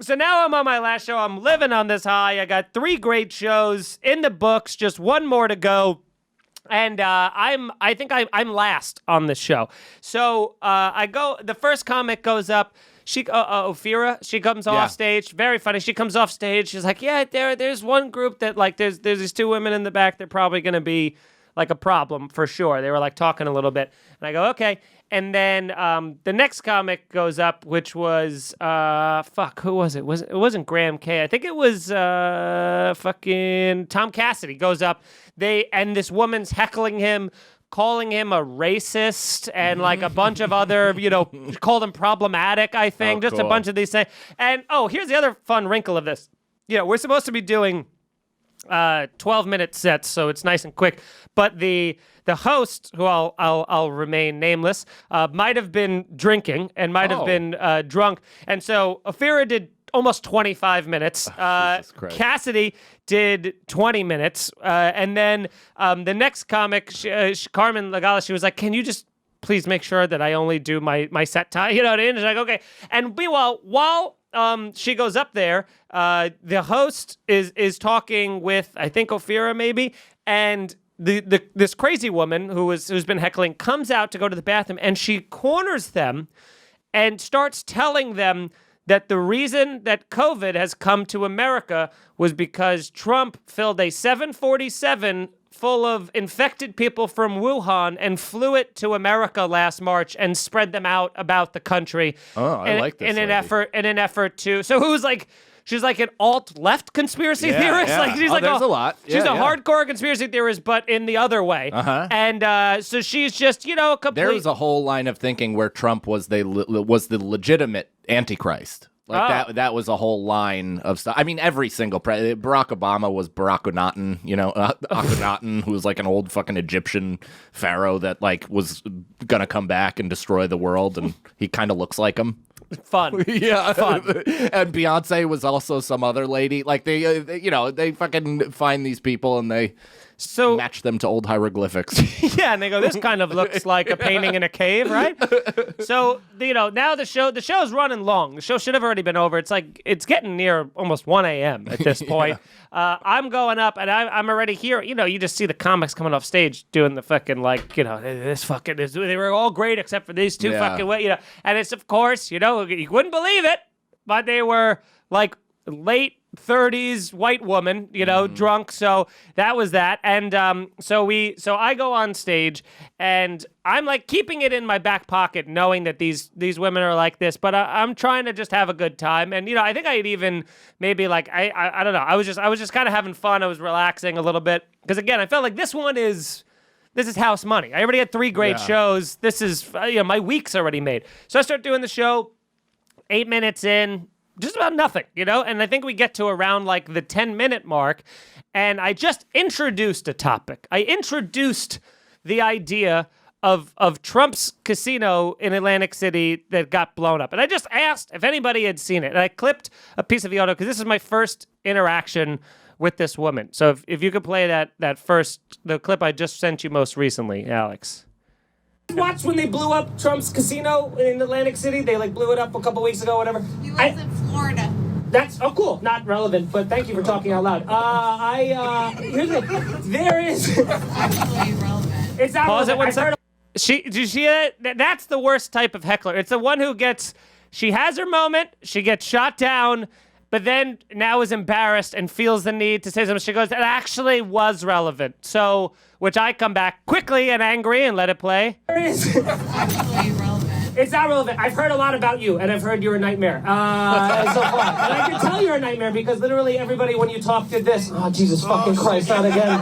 So now I'm on my last show. I'm living on this high. I got 3 great shows in the books, just one more to go. And I think I'm last on this show. So the first comic goes up. Ophira, she comes off stage. Very funny. She comes off stage. She's like, yeah, there's one group that like there's these 2 women in the back. They're probably going to be like a problem for sure. They were like talking a little bit. And I go, okay. And then the next comic goes up, which was who was it? It wasn't Graham K. I think it was fucking Tom Cassidy goes up. And this woman's heckling him, calling him a racist and like a bunch of other, called him problematic, I think. Just cool. A bunch of these things. And here's the other fun wrinkle of this. We're supposed to be doing 12-minute sets, so it's nice and quick. But the host, who I'll remain nameless, might have been drinking and might have been drunk. And so Ophira did almost 25 minutes. Cassidy did 20 minutes. And then the next comic, Carmen Lagala, she was like, can you just please make sure that I only do my set time? You know what I mean? She's like, okay. And meanwhile, while she goes up there, the host is talking with, I think, Ophira maybe, and this crazy woman who's been heckling comes out to go to the bathroom, and she corners them and starts telling them that the reason that COVID has come to America was because Trump filled a 747 full of infected people from Wuhan and flew it to America last March and spread them out about the country. Oh, I like this. In an effort to. So who's like? She's like an alt-left conspiracy theorist. Yeah. Like she's there's a lot. She's a hardcore conspiracy theorist, but in the other way. And so she's just, complete. There was a whole line of thinking where Trump was the legitimate Antichrist. Like that was a whole line of stuff. I mean, every single president. Barack Obama was Barack Akhenaten, Akhenaten, who was like an old fucking Egyptian pharaoh that like was gonna come back and destroy the world, and he kind of looks like him. Fun. Yeah. Fun. And Beyonce was also some other lady. Like they fucking find these people and they match them to old hieroglyphics. Yeah, and they go, this kind of looks like a painting in a cave, right? So, now the show's running long. The show should have already been over. It's like, it's getting near almost 1 a.m. at this point. I'm going up, and I'm already here. You just see the comics coming off stage doing the fucking, they were all great except for these 2 fucking, and it's, of course, you wouldn't believe it, but they were, like, late 30s white woman, drunk. So that was that. And so I go on stage, and I'm like keeping it in my back pocket, knowing that these women are like this, but I'm trying to just have a good time. And I think I'd even maybe like I don't know. I was just kind of having fun. I was relaxing a little bit because again, I felt like this is house money. I already had 3 great shows. This is my week's already made. So I start doing the show. 8 minutes in. Just about nothing, And I think we get to around like the 10-minute mark, and I just introduced a topic. I introduced the idea of Trump's casino in Atlantic City that got blown up. And I just asked if anybody had seen it. And I clipped a piece of the audio because this is my first interaction with this woman. So if you could play the clip I just sent you most recently, Alex. Watch when they blew up Trump's casino in Atlantic City. They blew it up a couple weeks ago, whatever. He lives in Florida. That's cool. Not relevant, but thank you for talking out loud. Here's the thing. There is. It's actually relevant. It's not Pause relevant. It one second. Did you see that? That's the worst type of heckler. It's the one who she has her moment, she gets shot down, but then now is embarrassed and feels the need to say something. She goes, that actually was relevant. So, which I come back quickly and angry and let it play. It's actually relevant. It's not relevant. I've heard a lot about you, and I've heard you're a nightmare so far. And I can tell you're a nightmare because literally everybody, when you talk, did this. Oh, Jesus fucking Christ, not again.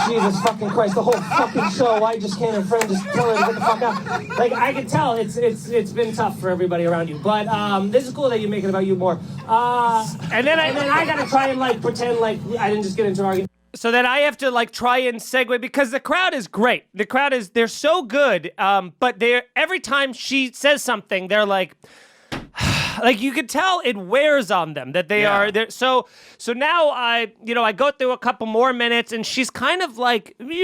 Jesus fucking Christ, the whole fucking show. I just can't, friend, just tell her to get the fuck out. Like, I can tell it's been tough for everybody around you. But this is cool that you make it about you more. And then I gotta try and, pretend like I didn't just get into an argument. So then I have to try and segue because the crowd is great. The crowd they're so good. But every time she says something, they're like you could tell it wears on them that they are there. So now I go through a couple more minutes and she's kind of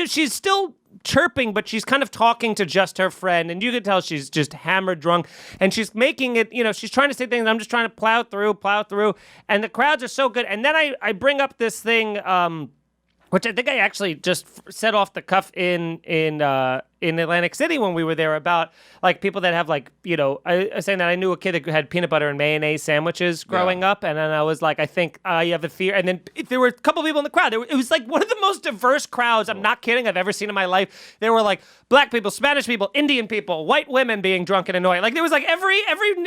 she's still chirping, but she's kind of talking to just her friend, and you can tell she's just hammered drunk, and she's making it, she's trying to say things, I'm just trying to plow through, and the crowds are so good. And then I bring up this thing, which I think I actually just set off the cuff in Atlantic City when we were there, about like people that have like, I was saying that I knew a kid that had peanut butter and mayonnaise sandwiches growing up, and then I was like, I think you have a fear. And then there were a couple people in the crowd. It was like one of the most diverse crowds, I'm not kidding, I've ever seen in my life. There were like black people, Spanish people, Indian people, white women being drunk and annoying. Like there was like every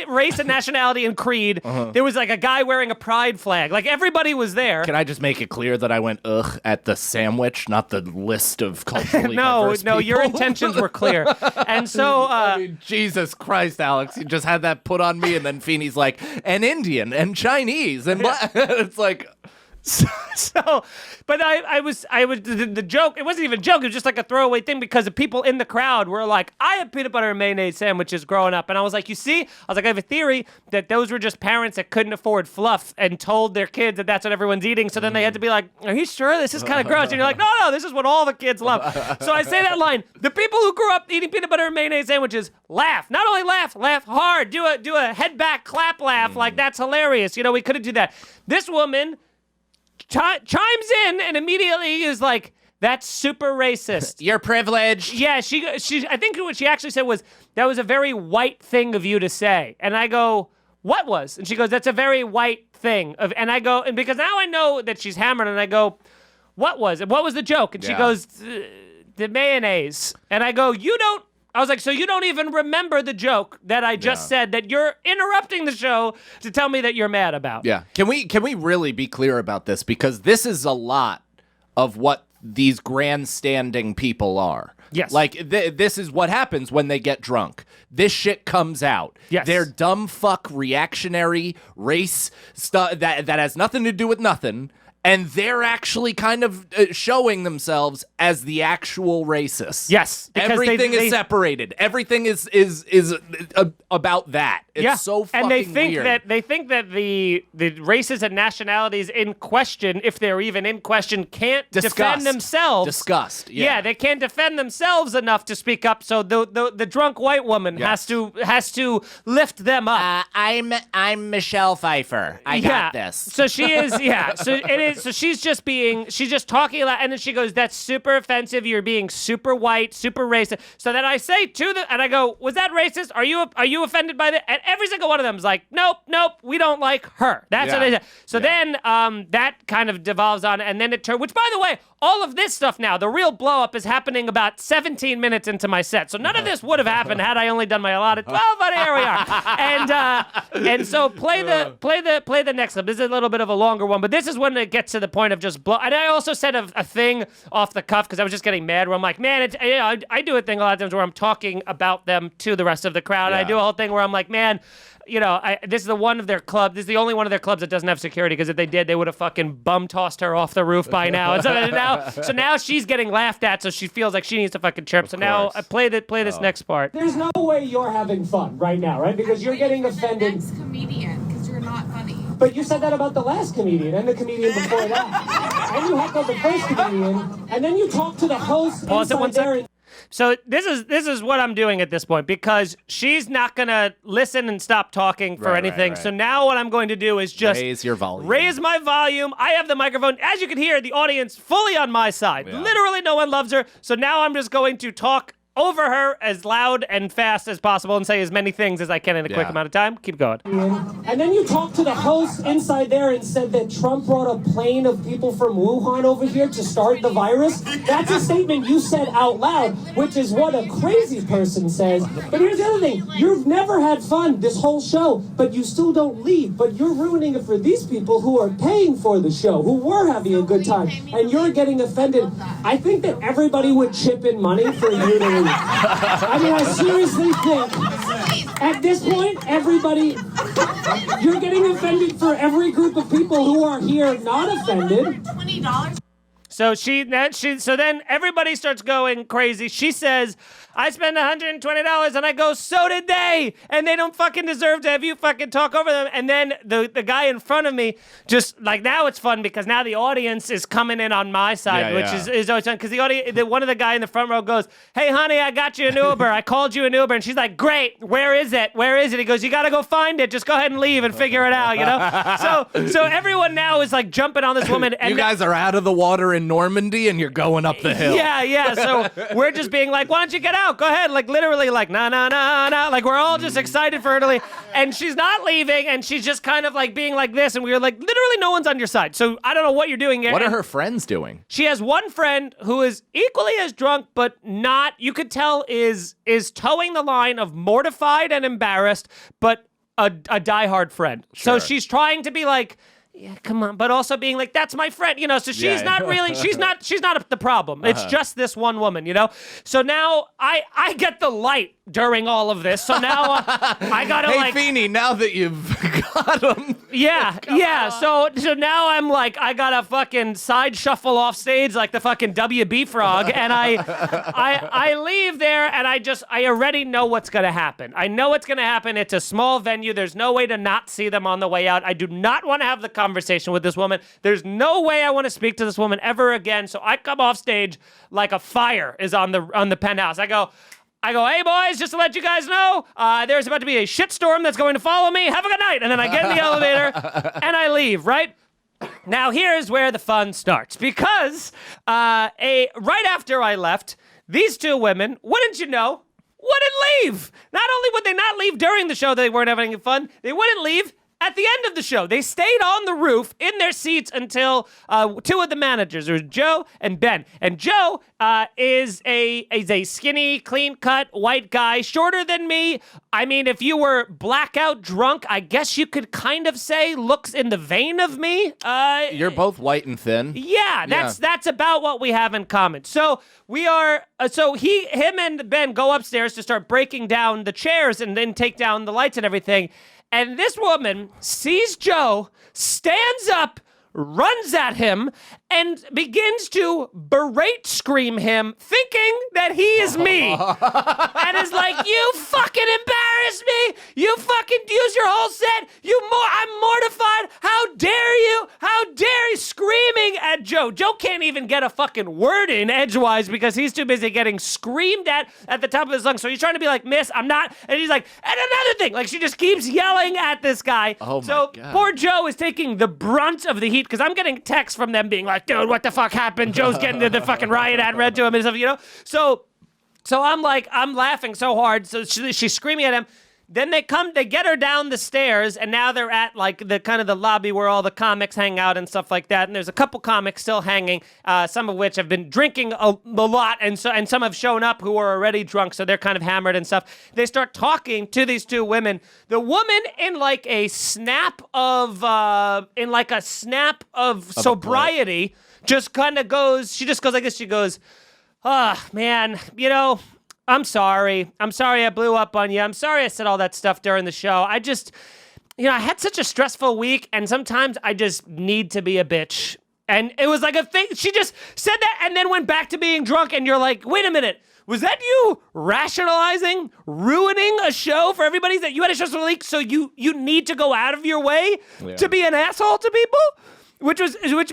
race and nationality and creed. There was like a guy wearing a pride flag. Like everybody was there. Can I just make it clear that I went ugh at the sandwich, not the list of culturally diverse people? Your intentions were clear. And so I mean, Jesus Christ, Alex, you just had that put on me, and then Feeney's like, and Indian and Chinese and it's like So, but I was the joke. It wasn't even a joke. It was just like a throwaway thing, because the people in the crowd were like, I had peanut butter and mayonnaise sandwiches growing up, and I was like, you see, I have a theory that those were just parents that couldn't afford fluff and told their kids that that's what everyone's eating. So then they had to be like, are you sure this is kind of gross? And you're like, no, this is what all the kids love. So I say that line. The people who grew up eating peanut butter and mayonnaise sandwiches laugh. Not only laugh hard. Do a head back clap laugh. Like that's hilarious. We couldn't do that. This woman chimes in and immediately is like, that's super racist. You're privileged. Yeah, she. I think what she actually said was, that was a very white thing of you to say. And I go, what was? And she goes, that's a very white thing. And I go, and because now I know that she's hammered, and I go, what was it? What was the joke? And she goes, the mayonnaise. And I go, I was like, so you don't even remember the joke that I just said that you're interrupting the show to tell me that you're mad about? Yeah. Can we really be clear about this? Because this is a lot of what these grandstanding people are. Yes. Like, this is what happens when they get drunk. This shit comes out. Yes. They're dumb fuck reactionary race stuff that has nothing to do with nothing. And they're actually kind of showing themselves as the actual racicists. Yes, everything is separated. Everything is about that. It's so fucking weird. And they think that the races and nationalities in question, if they're even in question, can't defend themselves. Disgust. Yeah, they can't defend themselves enough to speak up. So the drunk white woman has to lift them up. I'm Michelle Pfeiffer. I got this. So she is. Yeah. So it is. So she's just talking a lot, and then she goes, that's super offensive. You're being super white, super racist. So then I say and I go, was that racist? Are you offended by that? And every single one of them is like, nope, we don't like her. That's what it is. So then that kind of devolves on, and then it turns, which by the way, all of this stuff now, the real blow up is happening about 17 minutes into my set. So none of this would have happened had I only done my allotted 12, but here we are. And so play the next clip. This is a little bit of a longer one, but this is when it gets to the point of just blow. And I also said a thing off the cuff because I was just getting mad where I'm like, man, I do a thing a lot of times where I'm talking about them to the rest of the crowd. Yeah. I do a whole thing where I'm like, man, this is the one of their club. This is the only one of their clubs that doesn't have security, because if they did, they would have fucking bum tossed her off the roof by now. And so now she's getting laughed at, so she feels like she needs to fucking chirp. So now I play this next part. There's no way you're having fun right now, right? Because you're getting offended. The next comedian, because you're not funny. But you said that about the last comedian and the comedian before that. And you heckled the first comedian, and then you talked to the host. Pause it 1 second. There. So this is what I'm doing at this point, because she's not gonna listen and stop talking for anything. Right. So now what I'm going to do is just raise your volume. Raise my volume. I have the microphone. As you can hear, the audience fully on my side. Yeah. Literally no one loves her. So now I'm just going to talk over her as loud and fast as possible and say as many things as I can in a quick amount of time. Keep going. And then you talked to the host inside there and said that Trump brought a plane of people from Wuhan over here to start the virus. That's a statement you said out loud, which is what a crazy person says. But here's the other thing. You've never had fun this whole show, but you still don't leave. But you're ruining it for these people who are paying for the show, who were having a good time. And you're getting offended. I think that everybody would chip in money for you to leave. I mean, I seriously think at this point, everybody, you're getting offended for every group of people who are here not offended. $20. So so then everybody starts going crazy. She says, I spent $120, and I go, so did they, and they don't fucking deserve to have you fucking talk over them. And then the guy in front of me just, like, now it's fun because now the audience is coming in on my side, which is always fun, because one of the guy in the front row goes, hey, honey, I got you an Uber. I called you an Uber. And she's like, great, where is it? Where is it? He goes, you got to go find it. Just go ahead and leave and figure it out, you know? So everyone now is, like, jumping on this woman. And you guys are out of the water in Normandy, and you're going up the hill. Yeah. So we're just being like, why don't you get out? Go ahead. Like, literally, like, nah. Like, we're all just excited for her to leave. And she's not leaving, and she's just kind of, like, being like this. And we were like, literally no one's on your side. So I don't know what you're doing here. What are her friends doing? She has one friend who is equally as drunk, but not, you could tell, is towing the line of mortified and embarrassed, but a diehard friend. Sure. So she's trying to be like, yeah, come on, but also being like, that's my friend, you know, so she's not really, she's not the problem. It's just this one woman, you know? So now I get the light during all of this, so now I gotta hey, Feeney, now that you've got him. Yeah. So now I'm like, I gotta fucking side shuffle off stage like the fucking WB frog, and I leave there, and I already know what's gonna happen. I know what's gonna happen. It's a small venue. There's no way to not see them on the way out. I do not want to have the conversation with this woman. There's no way I want to speak to this woman ever again. So I come off stage like a fire is on the penthouse. I go, hey, boys, just to let you guys know, there's about to be a shitstorm that's going to follow me. Have a good night. And then I get in the elevator, and I leave, right? Now, here's where the fun starts. Because right after I left, these two women, wouldn't you know, wouldn't leave. Not only would they not leave during the show, they weren't having fun, they wouldn't leave at the end of the show. They stayed on the roof in their seats until two of the managers, there was Joe and Ben. And Joe is a skinny, clean-cut, white guy, shorter than me. I mean, if you were blackout drunk, I guess you could kind of say looks in the vein of me. You're both white and thin. Yeah, that's about what we have in common. So we are, him and Ben go upstairs to start breaking down the chairs and then take down the lights and everything. And this woman sees Joe, stands up, runs at him, and begins to scream him, thinking that he is me. And is like, you fucking embarrassed me. You fucking use your whole set. I'm mortified. How dare you? How dare you? Screaming at Joe. Joe can't even get a fucking word in edgewise because he's too busy getting screamed at the top of his lungs. So he's trying to be like, miss, I'm not. And he's like, and another thing. Like, she just keeps yelling at this guy. Oh, my God. Poor Joe is taking the brunt of the heat because I'm getting texts from them being like, dude, what the fuck happened? Joe's getting to the fucking riot ad read to him and stuff, you know? So I'm like, I'm laughing so hard. So she's screaming at him. Then they get her down the stairs, and now they're at like the kind of the lobby where all the comics hang out and stuff like that. And there's a couple comics still hanging, some of which have been drinking a lot, and some have shown up who are already drunk, so they're kind of hammered and stuff. They start talking to these two women. The woman in like a snap of sobriety just kind of goes. She just goes like this. She goes, man, you know, I'm sorry I blew up on you. I'm sorry I said all that stuff during the show. I just, you know, I had such a stressful week, and sometimes I just need to be a bitch. And it was like a thing. She just said that and then went back to being drunk, and you're like, wait a minute. Was that you rationalizing, ruining a show for everybody that you had a stressful week, so you need to go out of your way to be an asshole to people? Which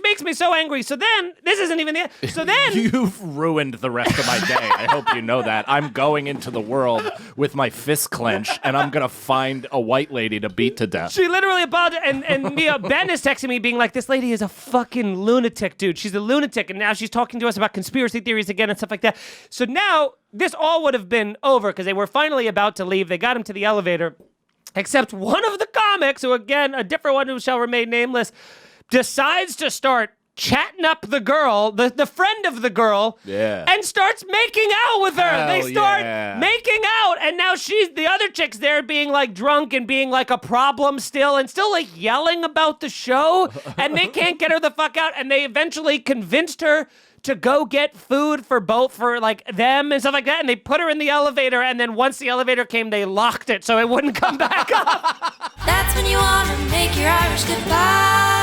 makes me so angry. So then, this isn't even the end. So then... You've ruined the rest of my day. I hope you know that. I'm going into the world with my fist clenched, and I'm going to find a white lady to beat to death. She literally apologized, and Ben is texting me being like, this lady is a fucking lunatic, dude. She's a lunatic, and now she's talking to us about conspiracy theories again and stuff like that. So now, this all would have been over, because they were finally about to leave. They got him to the elevator, except one of the comics, who again, a different one who shall remain nameless, decides to start chatting up the girl, the friend of the girl, and starts making out with her. They start making out, and now the other chick's there being like drunk and being like a problem still, and still like yelling about the show, and they can't get her the fuck out, and they eventually convinced her to go get food for like them and stuff like that, and they put her in the elevator, and then once the elevator came, they locked it so it wouldn't come back up. That's when you want to make your Irish goodbye.